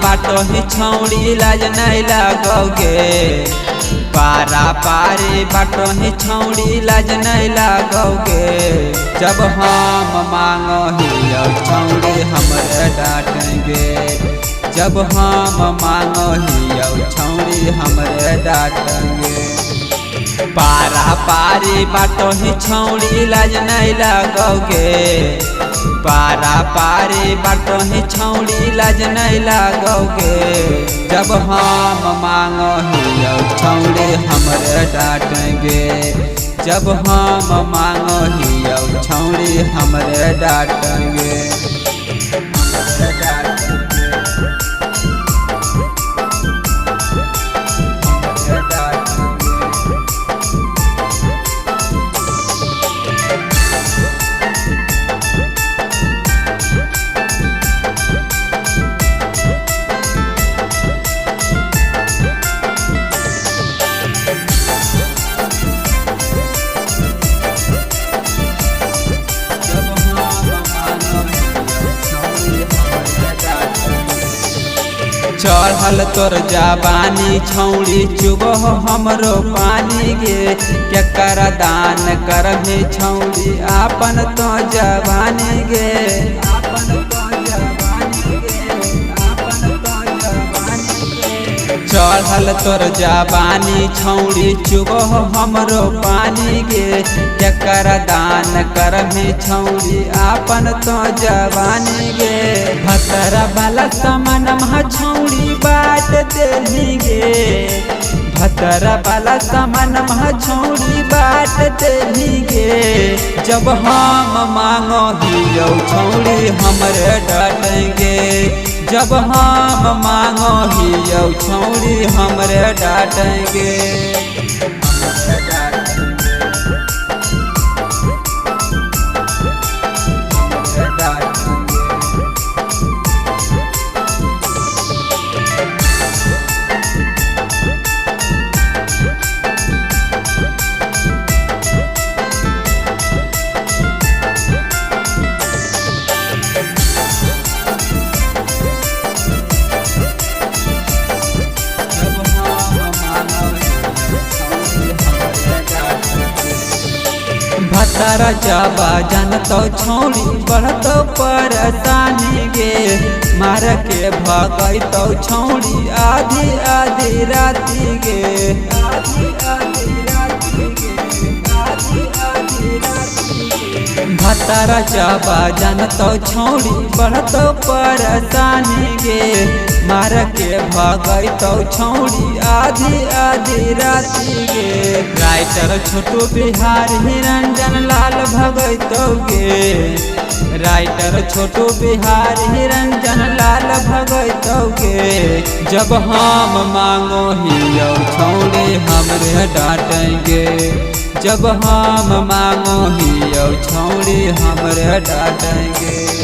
बाटो ही छौड़ी लाज नहीं लगोगे। पारा पारी बाटो ही छौड़ी लाज नहीं लगोगे। जब हम मांगो ही छौड़ी हमरे डांटेंगे। जब हम मांगो ही छौड़ी हमरे डांटेंगे। पारा पारी बाटो ही छौड़ी लाज नहीं लगोगे। पारा पारी बाटो ही छौड़ी लाज नहीं लगोगे। जब हम मांगो ही छौड़ी हमरे डांटेंगे। जब हम मांगो ही छौड़ी हमरे डांटेंगे। चढ़ल तोर जवानी छौड़ी चुबह हमरो पानी गे। केकर दान करभी छौड़ी आपन तो जवानी गे। चढ़ल तोर जवानी छौड़ी चुबह हमरो पानी गे। केकर दान करभी छौड़ी आपन तो जवानी गे। भतरा वाला सामान छौड़ी बाट देली गे। भतरा वाला सामान छौड़ी बाट देली गे। जब हम मांगो ही छौड़ी हमरे डांटेंगे। जब हम मांगो ही छौड़ी हमरे डांटेंगे। भतरा जाबा जानतो छौड़ी बढ़तो परेशानी गे। मार के भगैतो छौड़ी आधी आधी राती गे। भतरा जाबा जानतो छौड़ी बढ़तो परेशानी गे। मार के भगैतो छौड़ी आधी आधी राती गे। राइटर छोटू बिहार निरंजन लाल भगैतो गे। राइटर छोटू बिहार निरंजन लाल भगैतो गे। जब हम मांगो ही छौड़ी हमरे डांटेंगे। जब हम मांगो ही छौड़ी हमरे डांटेंगे।